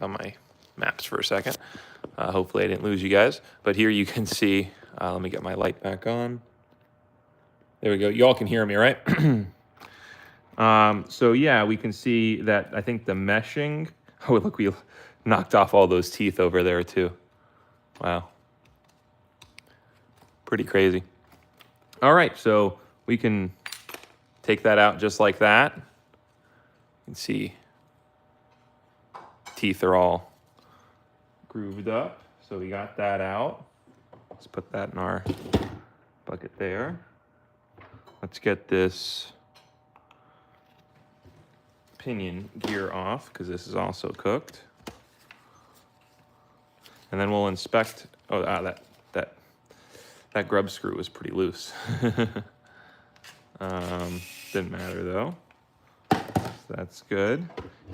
on my maps for a second. Hopefully I didn't lose you guys. But here you can see, let me get my light back on. There we go. You all can hear me, right? So yeah, we can see that I think the meshing, oh look, we knocked off all those teeth over there too. Wow. Pretty crazy. All right, so we can take that out just like that. You can see teeth are all grooved up. So we got that out. Let's put that in our bucket there. Let's get this pinion gear off because this is also cooked. And then we'll inspect, that grub screw was pretty loose. Didn't matter though. So that's good.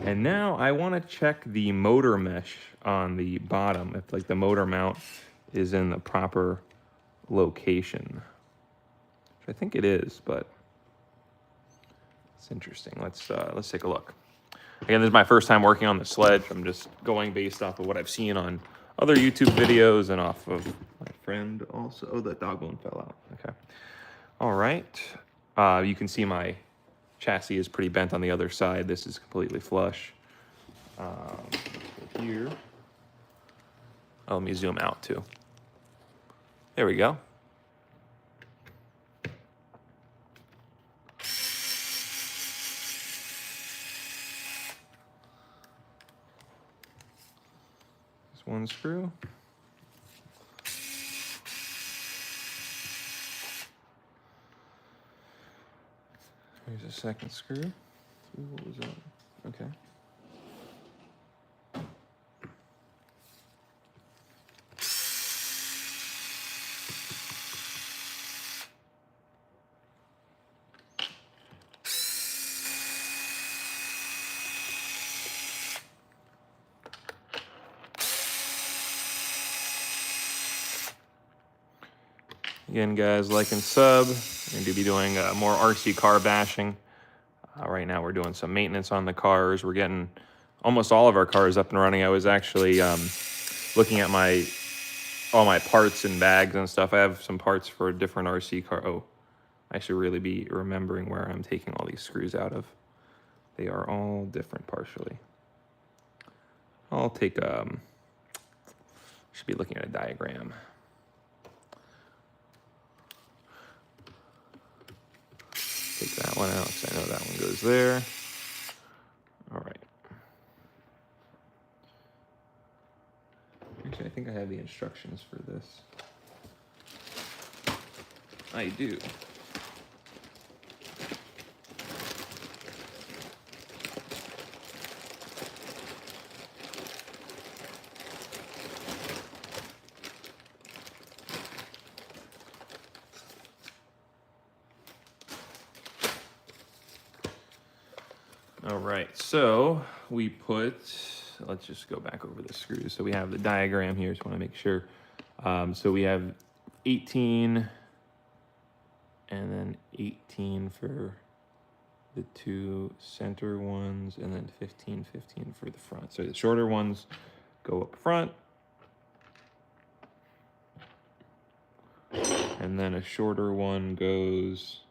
And now I want to check the motor mesh on the bottom, if like the motor mount is in the proper location. Which I think it is, but it's interesting. Let's take a look. Again, this is my first time working on the Sledge. I'm just going based off of what I've seen on other YouTube videos and off of my friend also. Oh, the dog bone fell out. Okay. All right. You can see my chassis is pretty bent on the other side. This is completely flush. Here. Oh, let me zoom out too. There we go. Just one screw. Here's a second screw. What was that? Okay. Again, guys, like and sub. We're going to be doing more RC car bashing. Right now we're doing some maintenance on the cars. We're getting almost all of our cars up and running. I was actually looking at all my parts and bags and stuff. I have some parts for a different RC car. Oh, I should really be remembering where I'm taking all these screws out of. They are all different partially. I'll take, should be looking at a diagram. Take that one out because I know that one goes there. All right. Actually, I think I have the instructions for this. I do. All right, so we put, let's just go back over the screws. So we have the diagram here, just want to make sure. So we have 18 and then 18 for the two center ones and then 15, 15 for the front. So the shorter ones go up front. And then a shorter one goes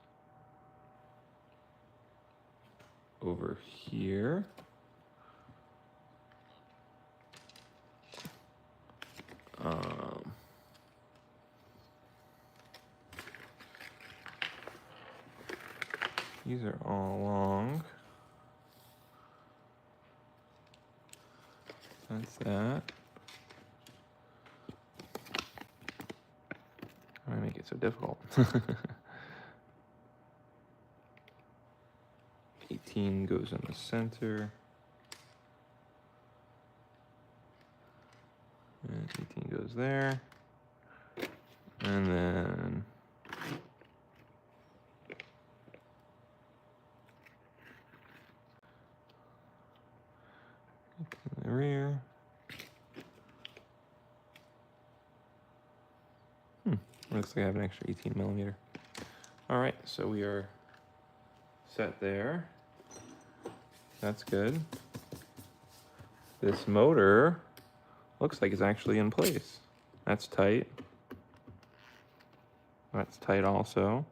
over here. These are all long. That's that. Why make it so difficult? 18 goes in the center. And 18 goes there. And then in the rear. Looks like I have an extra 18 millimeter. All right, so we are set there. That's good. this motor looks like it's actually in place. That's tight. That's tight also.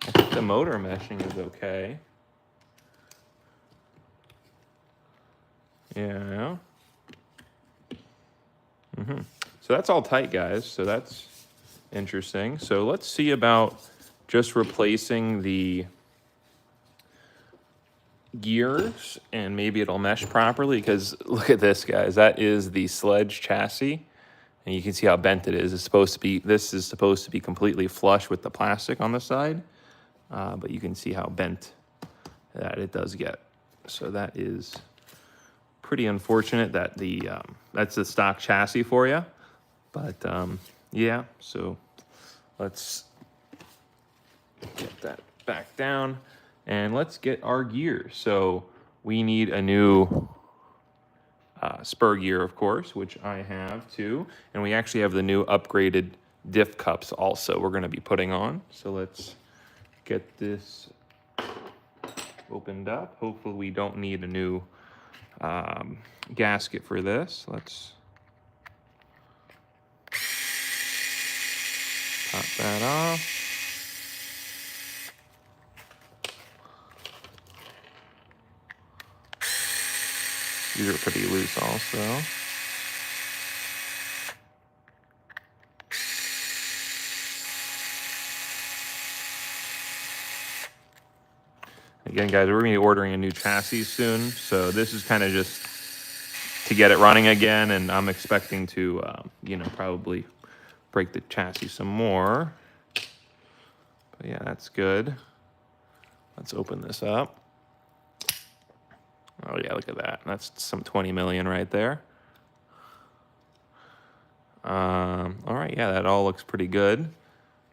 I think the motor meshing is okay. Yeah. So that's all tight, guys. So that's interesting. So let's see about just replacing the gears and maybe it'll mesh properly, because look at this, guys. That is the Sledge chassis. And you can see how bent it is. It's supposed to be, this is supposed to be completely flush with the plastic on the side. But you can see how bent that it does get. So that is pretty unfortunate that the, that's the stock chassis for you. But yeah, so let's get that back down and let's get our gears. So we need a new spur gear, of course, which I have too. And we actually have the new upgraded diff cups also we're gonna be putting on. So let's get this opened up. Hopefully we don't need a new gasket for this. Let's pop that off. These are pretty loose also. Again, guys, we're gonna be ordering a new chassis soon. So this is kind of just to get it running again. And I'm expecting to, you know, probably break the chassis some more. But yeah, that's good. Let's open this up. Oh yeah, look at that. That's some 20 million right there. All right, yeah, that all looks pretty good.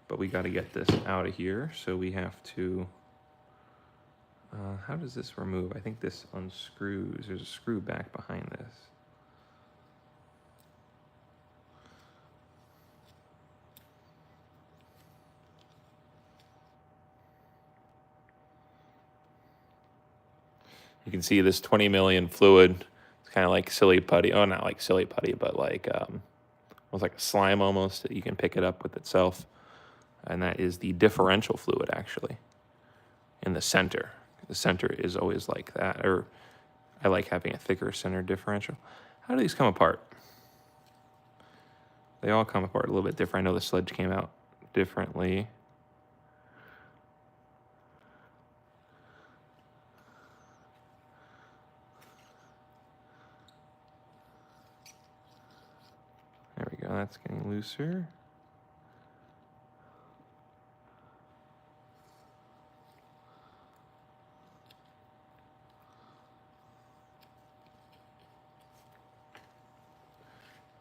But we got to get this out of here. So we have to, how does this remove? I think this unscrews. There's a screw back behind this. You can see this 20 million fluid. It's kind of like silly putty. Oh, not like silly putty, but like almost like a slime almost. You can pick it up with itself. And that is the differential fluid, actually, in the center. The center is always like that. Or I like having a thicker center differential. How do these come apart? They all come apart a little bit different. I know the Sledge came out differently. There we go, that's getting looser.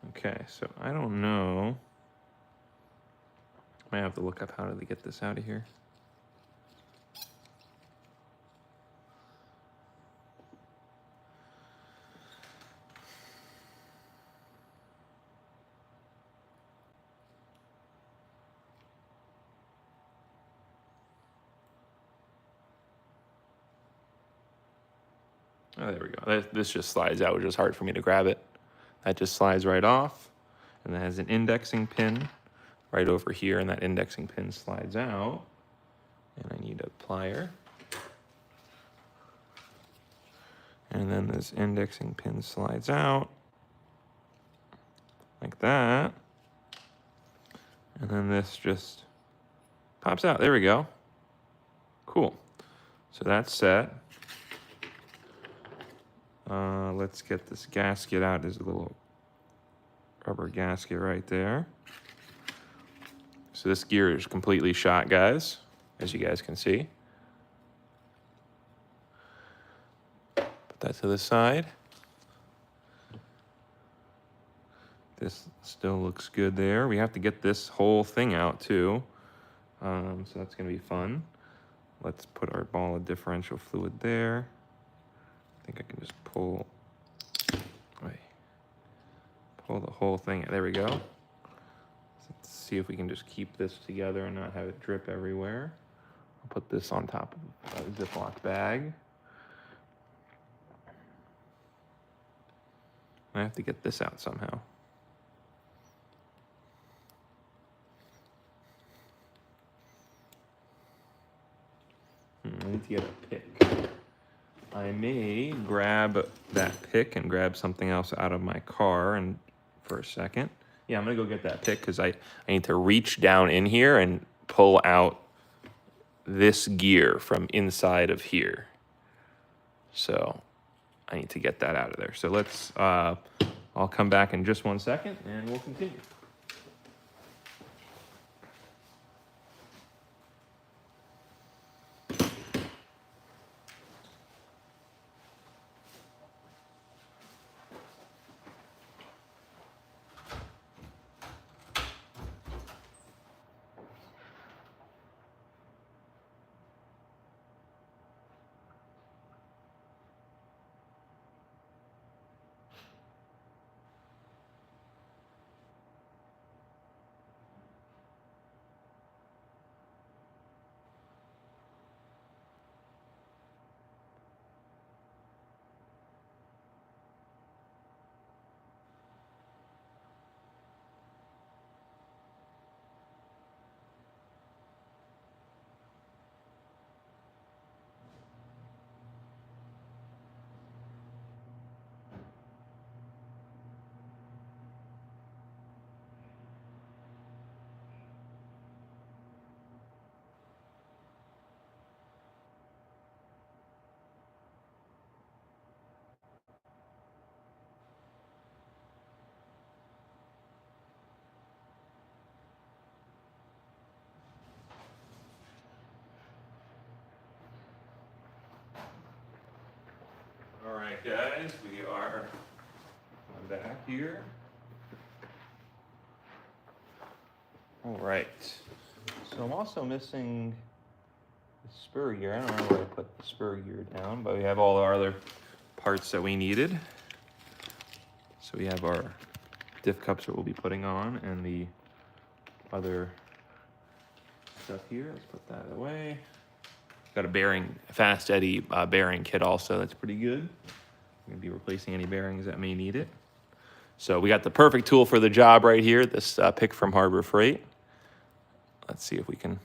Okay, so I don't know. I might have to look up how to get this out of here. Oh, there we go. This just slides out, which is hard for me to grab it. That just slides right off. And that has an indexing pin right over here, and that indexing pin slides out. And I need a plier. And then this indexing pin slides out like that. And then this just pops out. There we go. Cool. So that's set. Let's get this gasket out. There's a little rubber gasket right there. So this gear is completely shot, guys, as you guys can see. Put that to the side. This still looks good there. We have to get this whole thing out too. So that's gonna be fun. Let's put our ball of differential fluid there. I think I can just pull the whole thing. There we go. Let's see if we can just keep this together and not have it drip everywhere. I'll put this on top of a Ziploc bag. I have to get this out somehow. I need to get a pick. I may grab that pick and grab something else out of my car and for a second. Yeah, I'm gonna go get that pick because I need to reach down in here and pull out this gear from inside of here. So I need to get that out of there. So let's, I'll come back in just 1 second and we'll continue. All right, guys, we are back here. All right, so I'm also missing the spur gear. I don't know where I put the spur gear down, but we have all our other parts that we needed. So we have our diff cups that we'll be putting on and the other stuff here. Let's put that away. Got a bearing, fast eddy bearing kit also. That's pretty good. I'm gonna be replacing any bearings that may need it. So we got the perfect tool for the job right here, this pick from Harbor Freight. Let's see if we can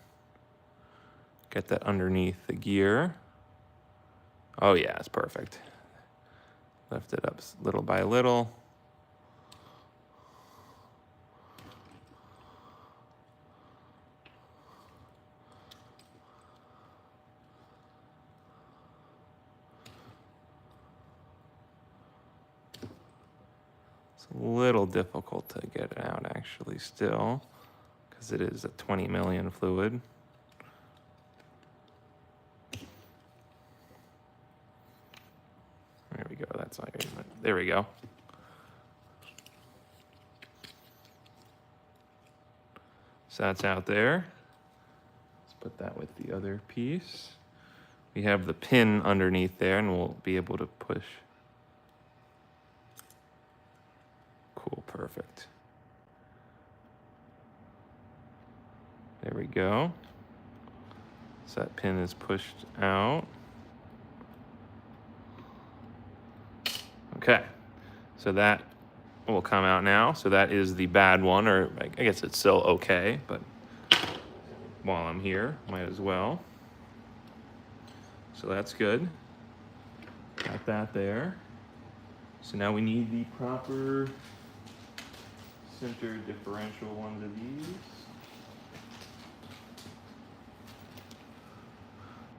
get that underneath the gear. Oh yeah, it's perfect. Lift it up little by little. A little difficult to get it out actually still because it is a 20 million fluid. There we go, that's like, there we go. So that's out there. Let's put that with the other piece. We have the pin underneath there and we'll be able to push. Cool, perfect. There we go. So that pin is pushed out. Okay, so that will come out now. So that is the bad one, or I guess it's still okay, but while I'm here, might as well. So that's good. Got that there. So now we need the proper center differential ones of these.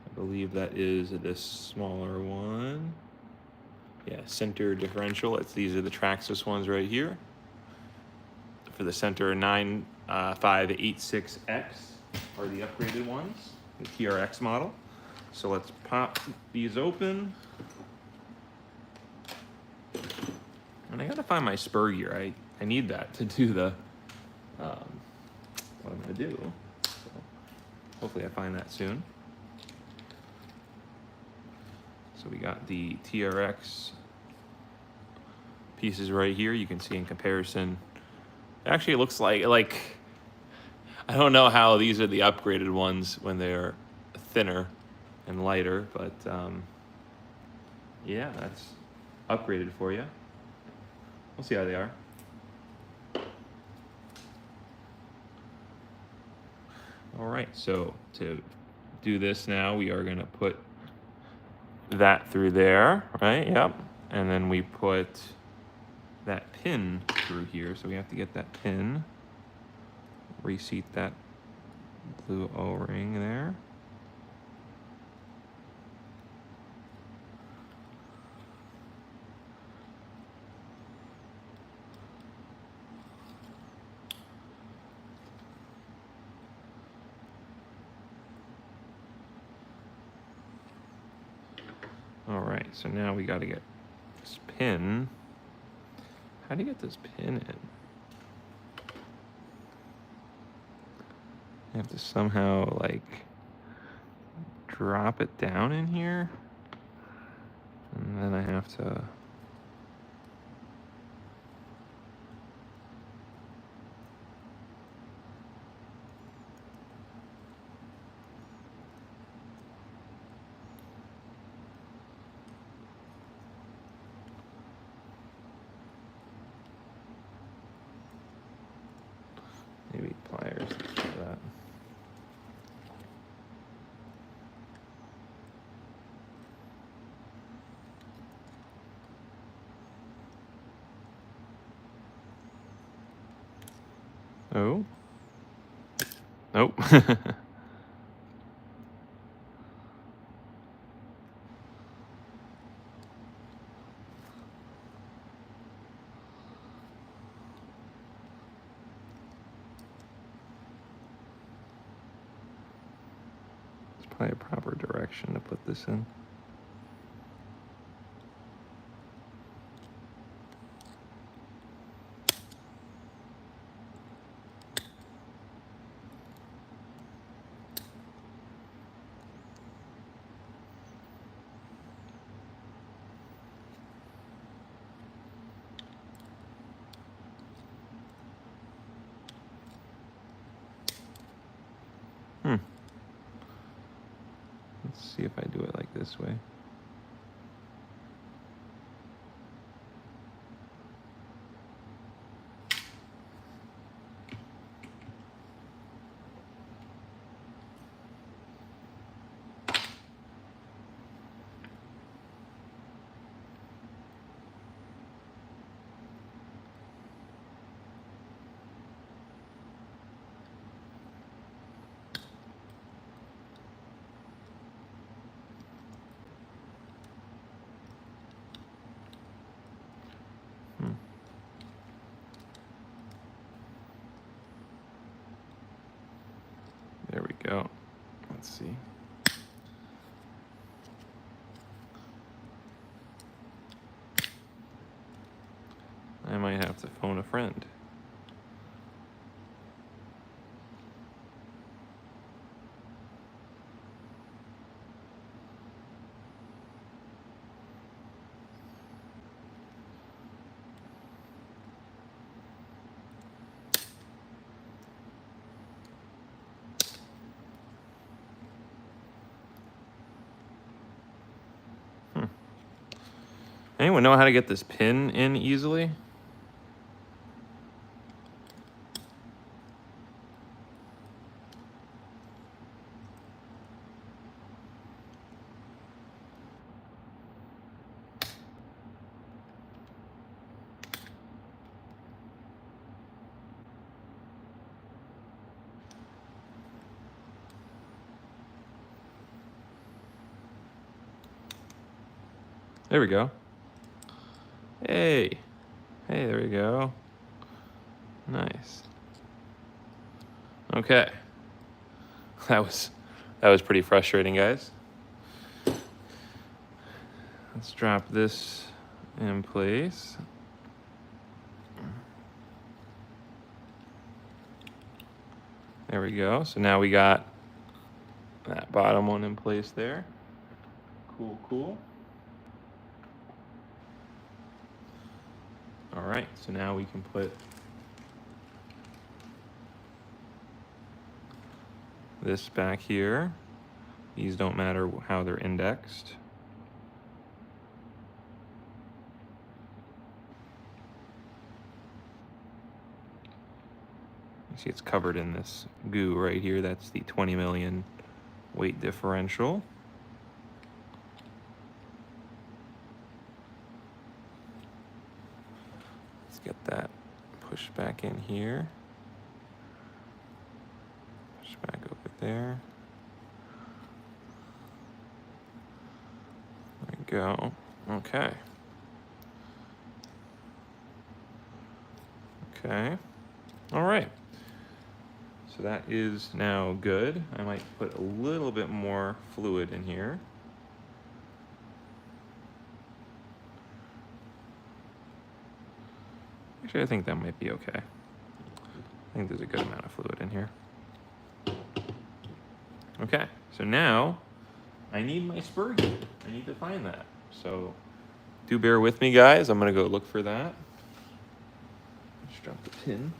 I believe that is this smaller one. Yeah, center differential. These are the Traxxas ones right here. For the center 9586X are the upgraded ones, the TRX model. So let's pop these open. And I gotta find my spur gear. I need that to do the, what I'm gonna do. So hopefully I find that soon. So we got the TRX pieces right here. You can see in comparison. Actually, it looks like, I don't know how these are the upgraded ones when they're thinner and lighter, but yeah, that's upgraded for you. We'll see how they are. All right, so to do this now, we are gonna put that through there, right? Yep. And then we put that pin through here. So we have to get that pin, reseat that blue O-ring there. All right, so now we got to get this pin. How do you get this pin in? You have to somehow like drop it down in here, and then I have to maybe pliers for that. Oh. Nope. There's probably a proper direction to put this in. Let's see if I do it like this way. There we go. Let's see. I might have to phone a friend. Anyone know how to get this pin in easily? There we go. Hey. Hey, there we go. Nice. Okay. That was pretty frustrating, guys. Let's drop this in place. There we go. So now we got that bottom one in place there. Cool, cool. All right, so now we can put this back here. These don't matter how they're indexed. See, it's covered in this goo right here. That's the 20 million weight differential. Let's get that pushed back in here. Push back over there. There we go. Okay. Okay. All right. So that is now good. I might put a little bit more fluid in here. Actually, I think that might be okay. I think there's a good amount of fluid in here. Okay, so now I need my spur gear. I need to find that. So do bear with me, guys. I'm gonna go look for that. Just drop the pin.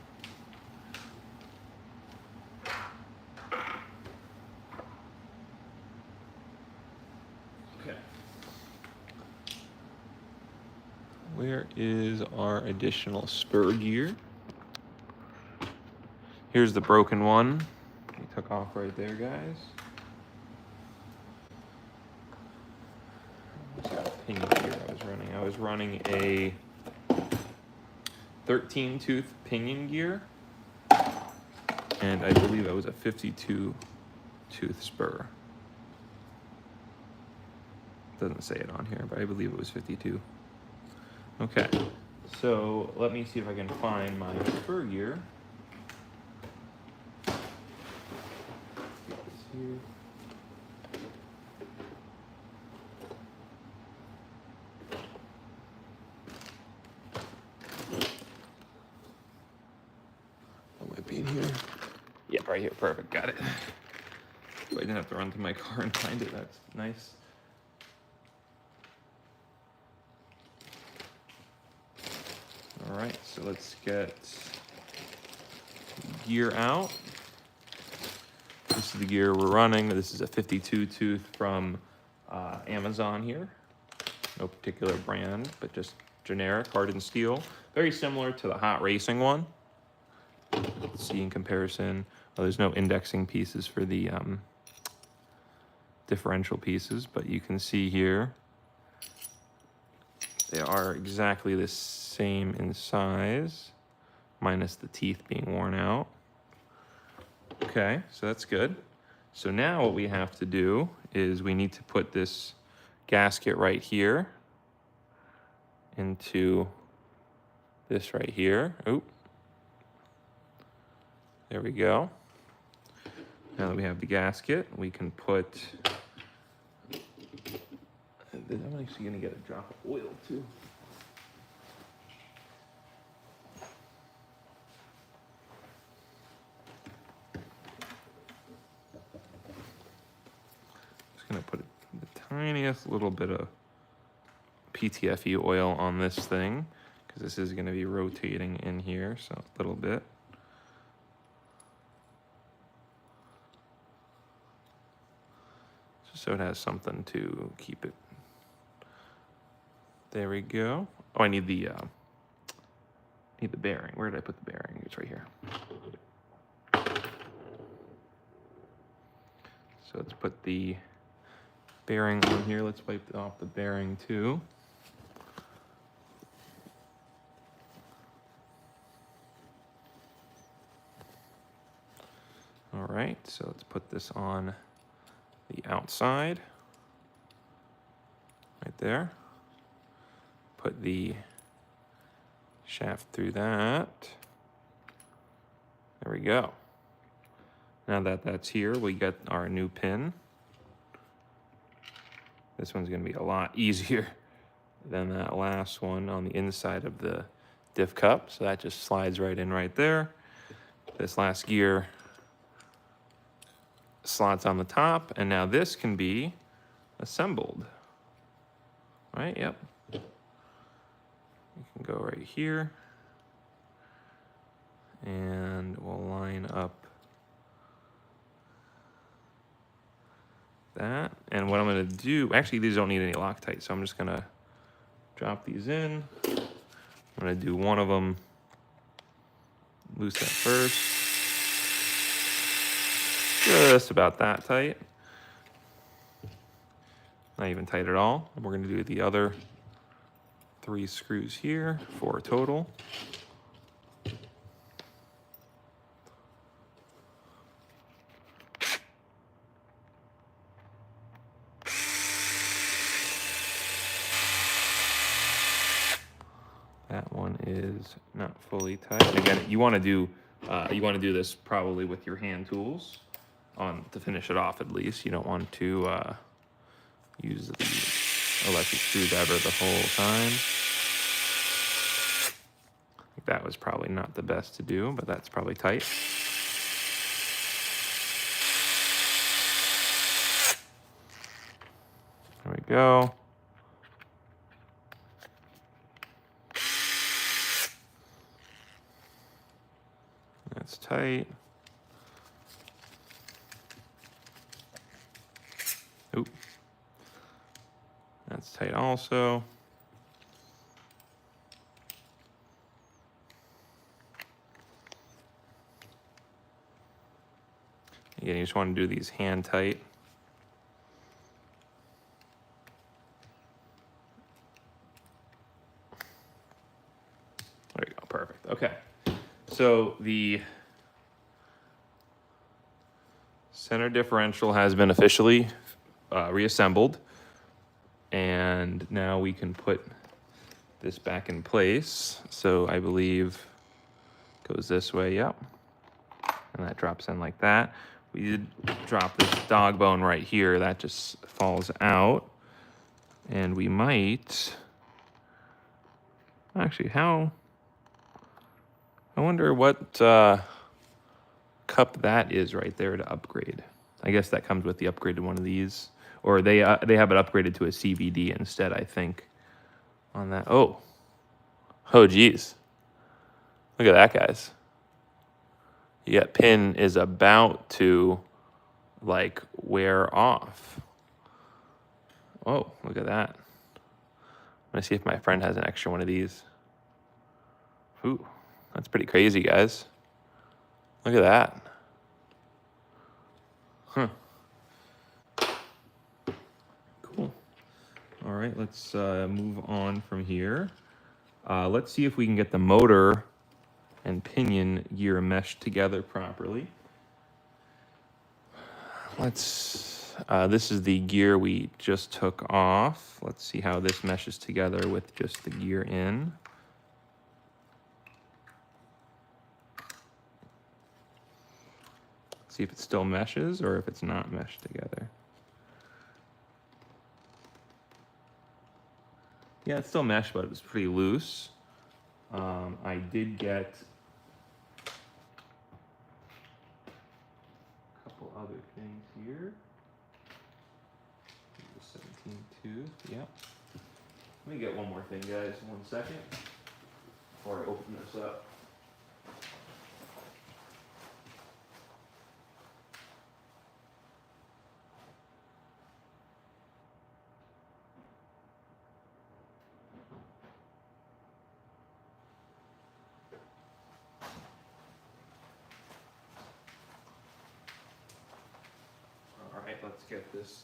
Okay. Where is our additional spur gear? Here's the broken one. We took off right there, guys. What's that pinion gear I was running? I was running a 13-tooth pinion gear, and I believe that was a 52-tooth spur. Doesn't say it on here, but I believe it was 52. Okay, so let me see if I can find my spur gear. Get this here. That might be in here. Yeah, right here. Perfect. Got it. I didn't have to run to my car and find it. That's nice. All right, so let's get gear out. This is the gear we're running. This is a 52-tooth from Amazon here. No particular brand, but just generic, hardened steel. Very similar to the hot racing one. Let's see in comparison. Oh, there's no indexing pieces for the differential pieces, but you can see here they are exactly the same in size, minus the teeth being worn out. Okay, so that's good. So now what we have to do is we need to put this gasket right here into this right here. Oop. There we go. Now that we have the gasket, we can put, I'm actually gonna get a drop of oil too. Just gonna put the tiniest little bit of PTFE oil on this thing, because this is gonna be rotating in here, so a little bit. Just so it has something to keep it. There we go. Oh, I need the bearing. Where did I put the bearing? It's right here. So let's put the bearing on here. Let's wipe off the bearing too. All right, so let's put this on the outside, right there. Put the shaft through that. There we go. Now that that's here, we got our new pin. This one's gonna be a lot easier than that last one on the inside of the diff cup. So that just slides right in right there. This last gear slots on the top, and now this can be assembled. Right, yep. You can go right here, and we'll line up that. And what I'm gonna do, actually these don't need any Loctite, so I'm just gonna drop these in. I'm gonna do one of them loose at first. just about that tight. Not even tight at all. And we're going to do the other 3 screws here, 4 total. That one is not fully tight. Again, you want to do this probably with your hand tools to finish it off at least. You don't want to use the electric screwdriver the whole time. That was probably not the best to do, but that's probably tight. There we go. That's tight. Oop. That's tight also. Again, you just want to do these hand tight. There you go, perfect. Okay, so the center differential has been officially reassembled, and now we can put this back in place. So I believe it goes this way, yep, and that drops in like that. We did drop this dog bone right here, that just falls out, and we might actually, I wonder what cup that is right there to upgrade. I guess that comes with the upgraded one of these, or they have it upgraded to a CVD instead, I think, on that. Oh geez, look at that, guys. You got pin is about to like wear off. Oh, look at that. I'm gonna see if my friend has an extra one of these. Ooh, that's pretty crazy, guys. Look at that. Huh. Cool. All right, let's move on from here. Let's see if we can get the motor and pinion gear meshed together properly. This is the gear we just took off. Let's see how this meshes together with just the gear in. See if it still meshes or if it's not meshed together. Yeah, it's still meshed, but it was pretty loose. I did get a couple other things here. The 17 tooth, yep. Let me get one more thing, guys, 1 second, before I open this up. Let's get this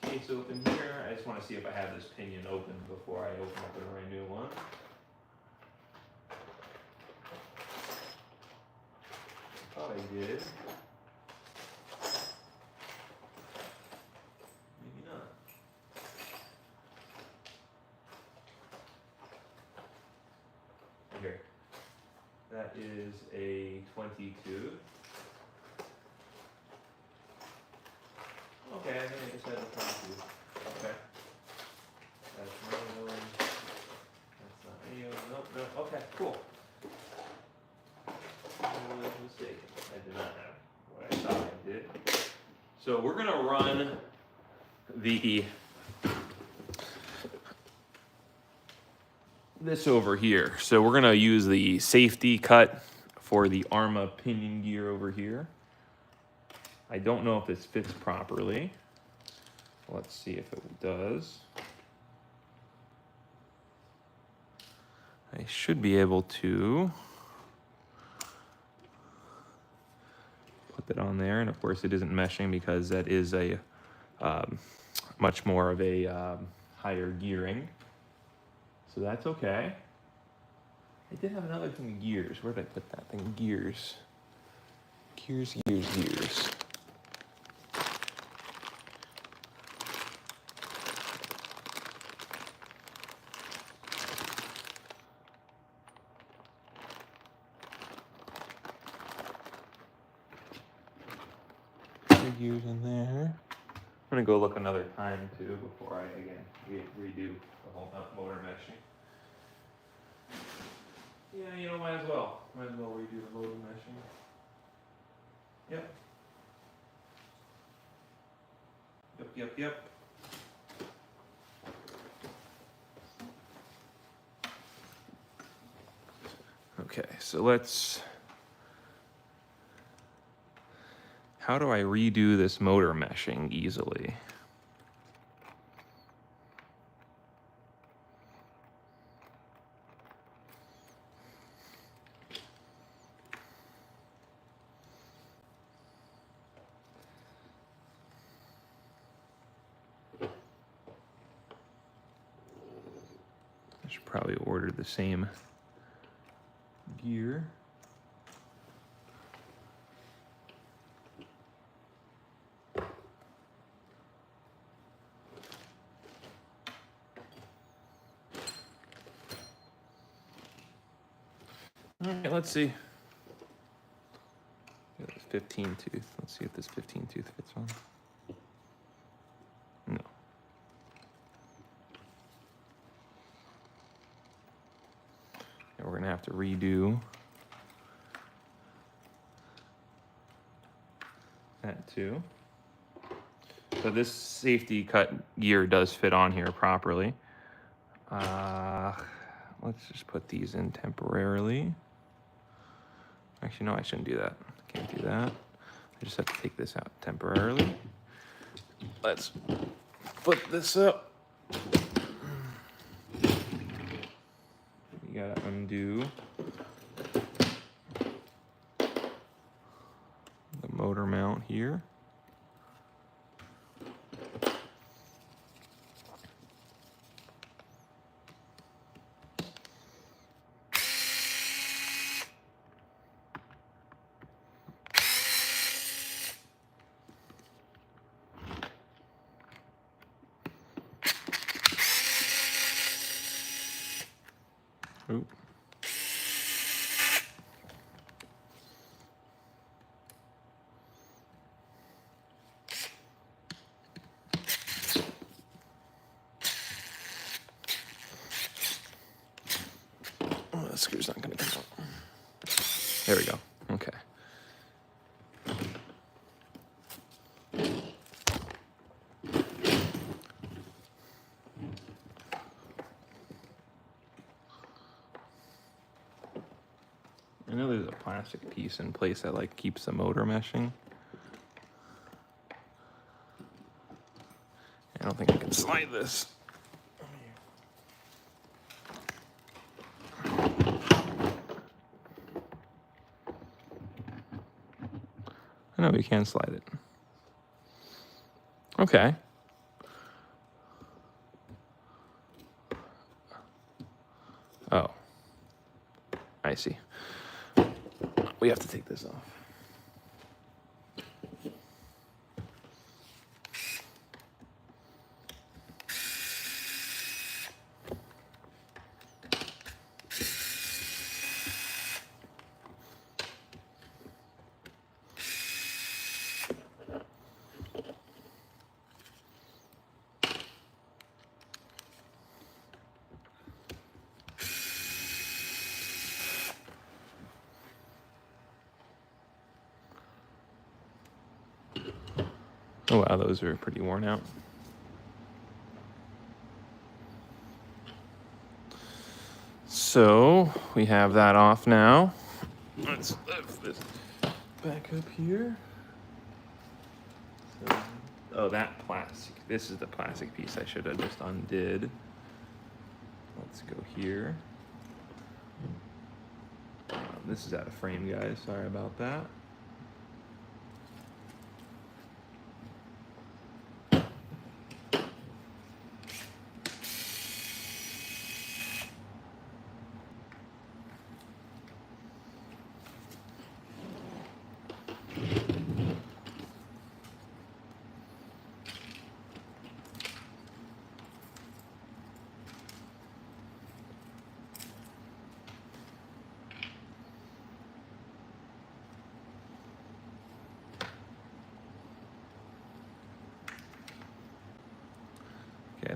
case open here. I just want to see if I have this pinion open before I open up a brand new one. I thought I did. Maybe not. Here. That is a 22. Okay, I think I just had a 22. Okay. That's one. That's not any of them. Nope, no. Okay, cool. I was mistaken. I did not have what I thought I did. So we're gonna run this over here. So we're gonna use the safety cut for the Arma pinion gear over here. I don't know if this fits properly. Let's see if it does. I should be able to put slip it on there. And of course it isn't meshing because that is a much more of a higher gearing. So that's okay. I did have another thing of gears. Where did I put that thing? Gears. Gears. Gears in there. I'm gonna go look another time too before I again redo the whole motor meshing. Yeah, you know, might as well redo the motor meshing. Yep. Okay, so let's. How do I redo this motor meshing easily? I should probably order the same gear. All right, let's see. 15 tooth. Let's see if this 15 tooth fits on. No. And we're gonna have to redo that too. So this safety cut gear does fit on here properly. Let's just put these in temporarily. Actually, no, I shouldn't do that. Can't do that. I just have to take this out temporarily. Let's put this up. You gotta undo the motor mount here. Oop. Oh, that screw's not going to come out. There we go. Okay. I know there's a plastic piece in place that like keeps the motor meshing. I don't think I can slide this. I know we can slide it. Okay. Oh, I see. We have to take this off. Oh wow, those are pretty worn out. So we have that off now. Let's lift this back up here. So, oh, that plastic. This is the plastic piece I should have just undid. Let's go here. This is out of frame, guys. Sorry about that.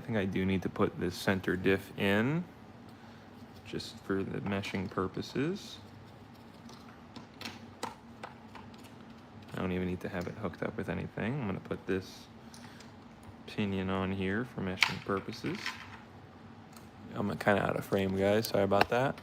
think I do need to put this center diff in, just for the meshing purposes. I don't even need to have it hooked up with anything. I'm gonna put this pinion on here for meshing purposes. I'm kind of out of frame, guys, sorry about that.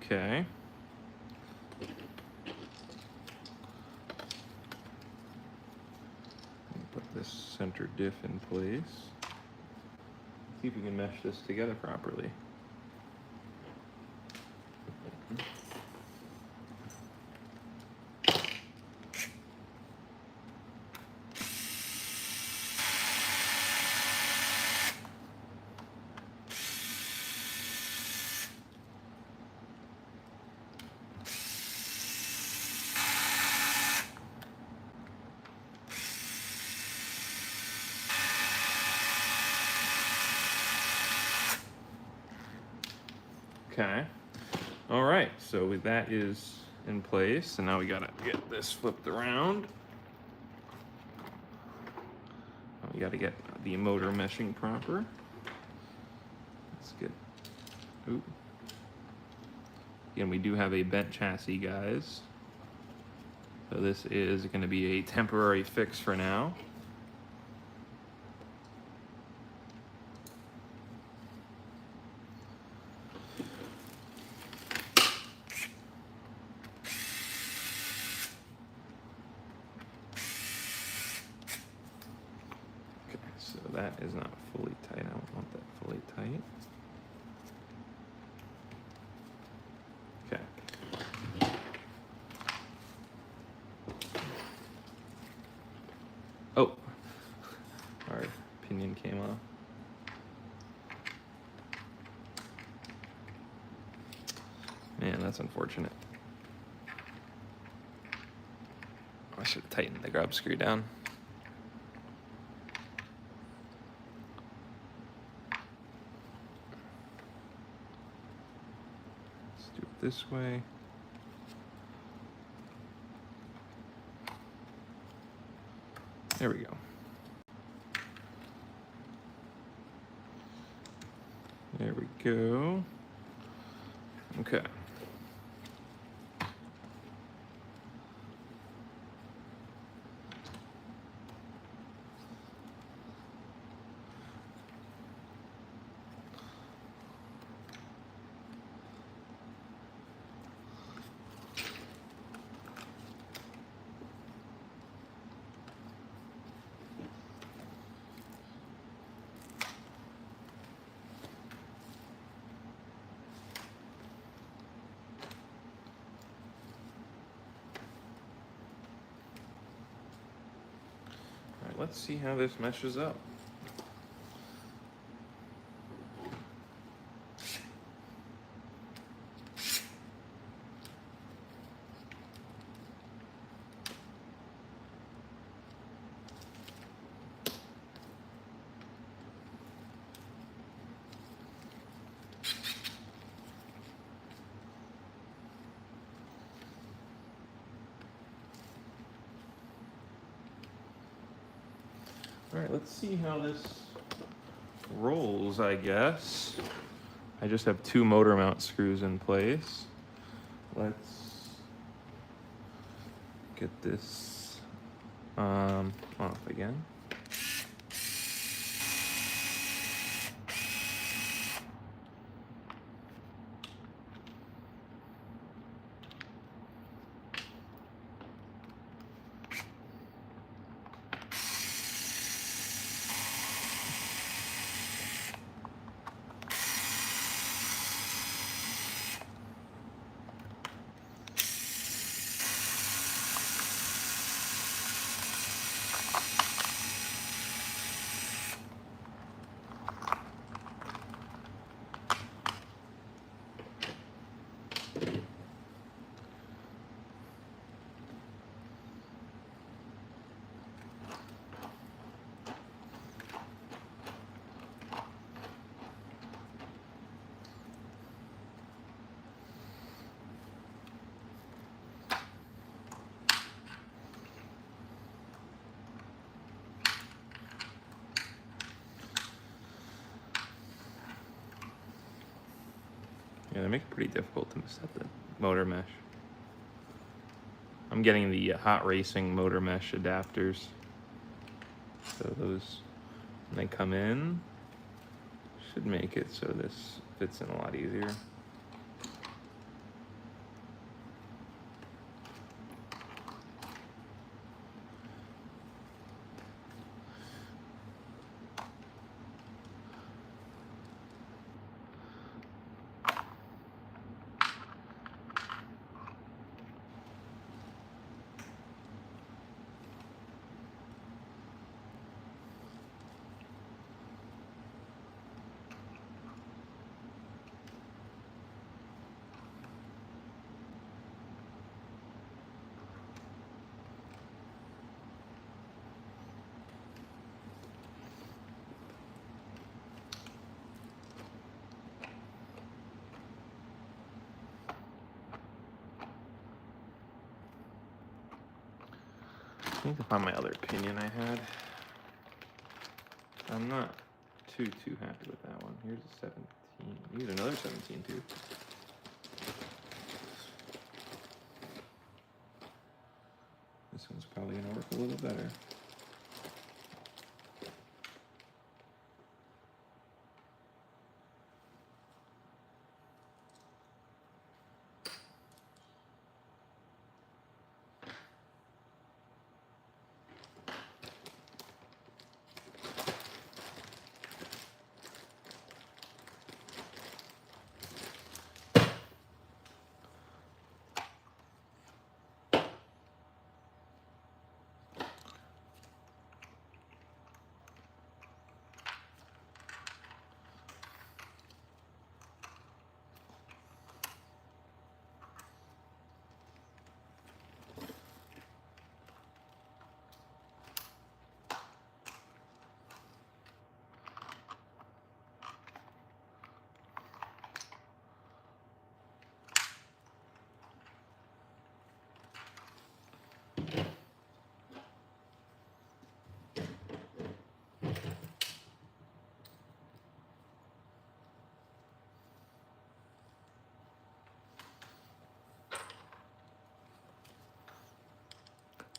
Okay. Put this center diff in place. See if we can mesh this together properly. Okay. All right, so that is in place, and now we gotta get this flipped around. We gotta get the motor meshing proper. Let's get, ooh. Again, we do have a bent chassis, guys. So this is gonna be a temporary fix for now. So that is not fully tight. I don't want that fully tight. Okay. Oh, our pinion came off. Man, that's unfortunate. I should have tightened the grub screw down. This way. There we go. There we go. Okay. Let's see how this meshes up. All right, let's see how this rolls, I guess. I just have 2 motor mount screws in place. Let's get this off again. Yeah, they make it pretty difficult to set the motor mesh. I'm getting the hot racing motor mesh adapters. So those, when they come in, should make it so this fits in a lot easier. I need to find my other pinion I had. I'm not too happy with that one. Here's a 17. Here's another 17 too. This one's probably gonna work a little better.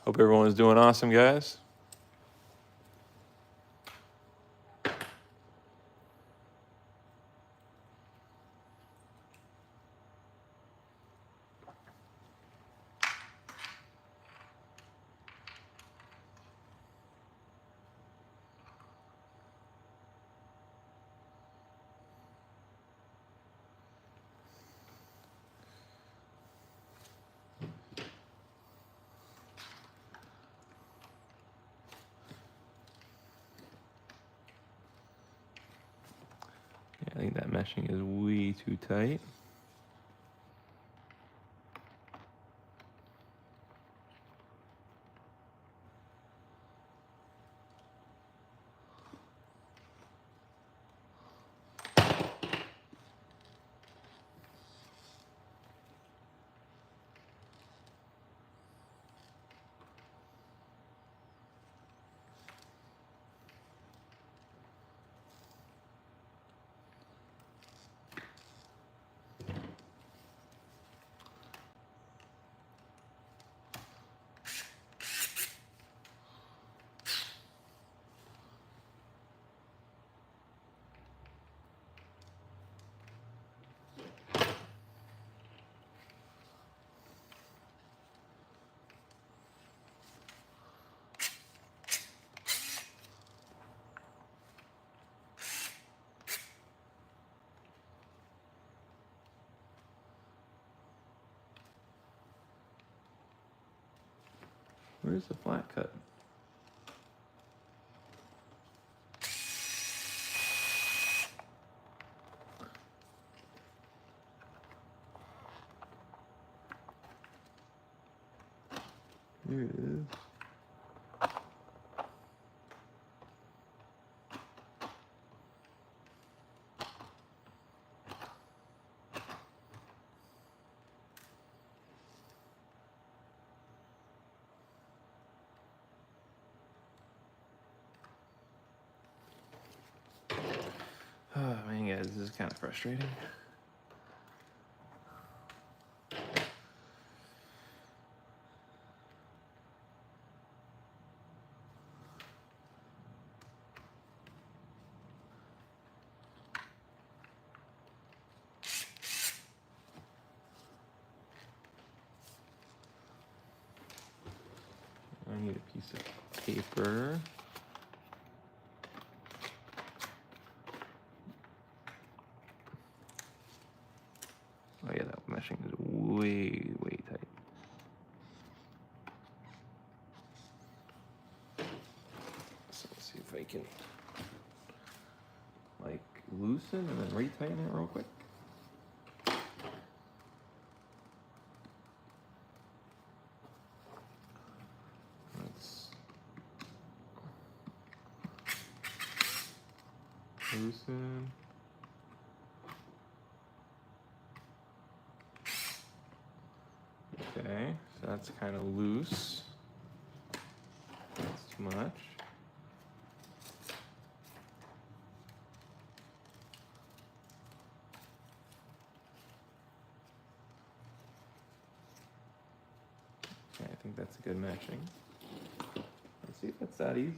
Hope everyone is doing awesome, guys. I think that meshing is way too tight. Where's the flat cut? Here it is. Oh man, guys, this is kind of frustrating. I need a piece of paper. Oh yeah, that meshing is way, way tight. So let's see if I can like loosen and then retighten it real quick. Let's loosen. Okay, so that's kind of loose. That's too much. Okay, I think that's a good meshing. Let's see if it's that easy.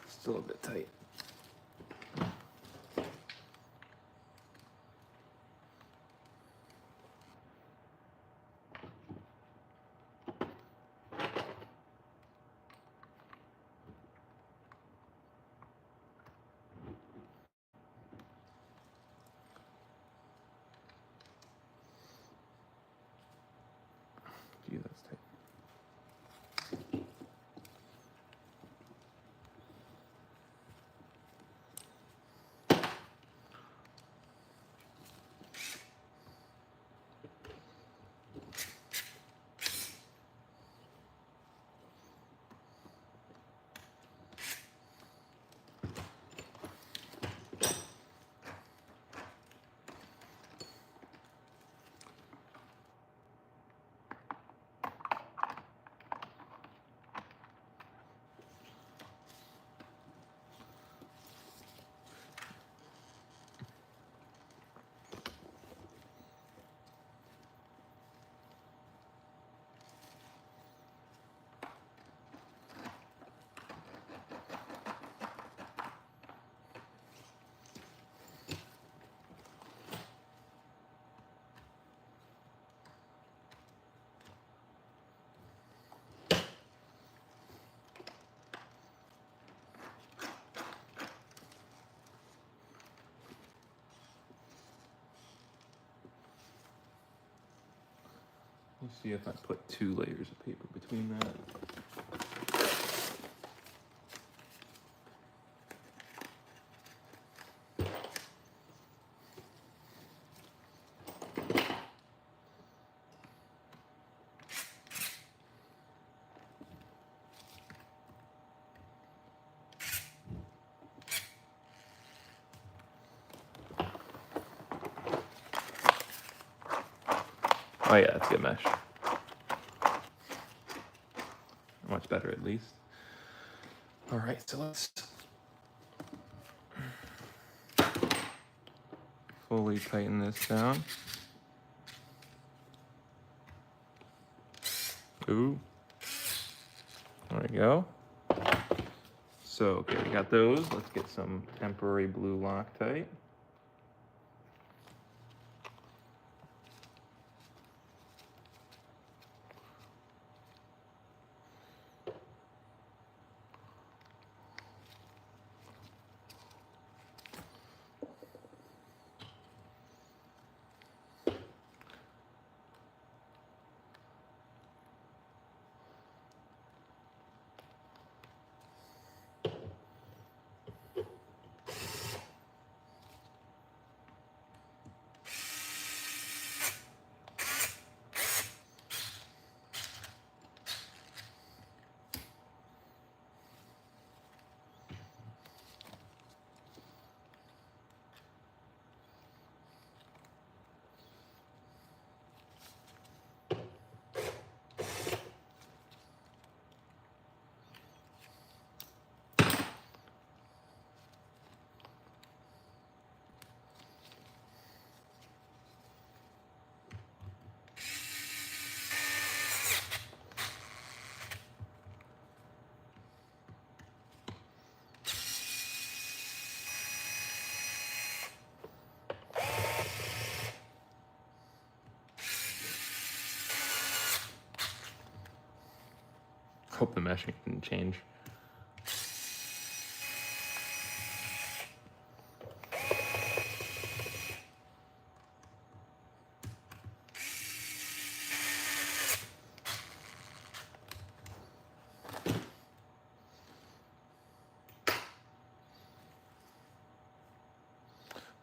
Still a bit tight. Gee, that's tight. Let's see if I put 2 layers of paper between that. Oh yeah, that's good mesh. Much better at least. All right, so let's fully tighten this down. Ooh. There we go. So, okay, we got those. Let's get some temporary blue Loctite. Hope the meshing didn't change.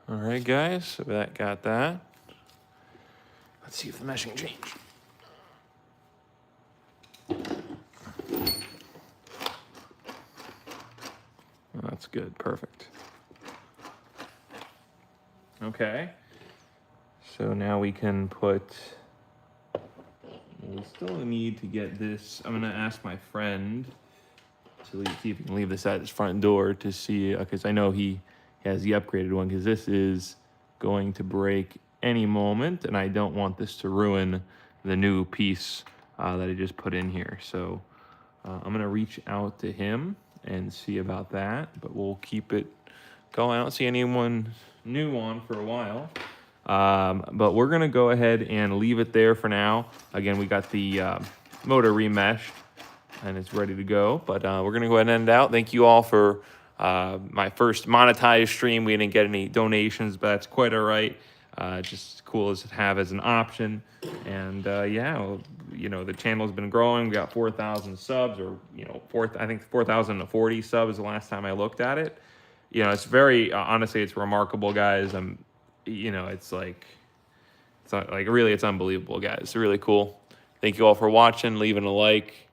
All right, guys, so that got that. Let's see if the meshing changed. Oh, that's good, perfect. Okay, so now we can put, we still need to get this, I'm gonna ask my friend to see if he can leave this at his front door to see, because I know he has the upgraded one, because this is going to break any moment, and I don't want this to ruin the new piece that I just put in here. So I'm gonna reach out to him and see about that, but we'll keep it going. I don't see anyone new on for a while. But we're gonna go ahead and leave it there for now. Again, we got the motor remeshed and it's ready to go, but we're gonna go ahead and end it out. Thank you all for my first monetized stream. We didn't get any donations, but that's quite all right. Just cool as to have as an option. And yeah, well, you know, the channel's been growing. We got 4,000 subs, or you know, I think 4,040 subs the last time I looked at it. You know, it's very honestly, it's remarkable, guys. You know, it's like really, it's unbelievable, guys. It's really cool. Thank you all for watching, leaving a like,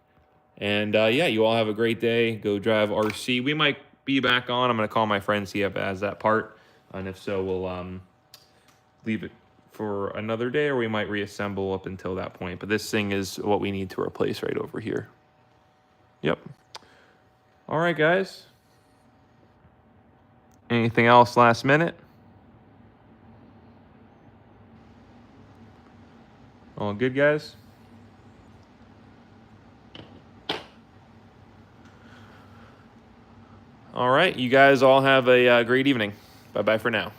and yeah, you all have a great day. Go drive RC. We might be back on. I'm gonna call my friend, see if it has that part, and if so, we'll leave it for another day, or we might reassemble up until that point. But this thing is what we need to replace right over here. Yep. All right, guys. Anything else last minute? All good, guys? All right, you guys all have a great evening. Bye-bye for now.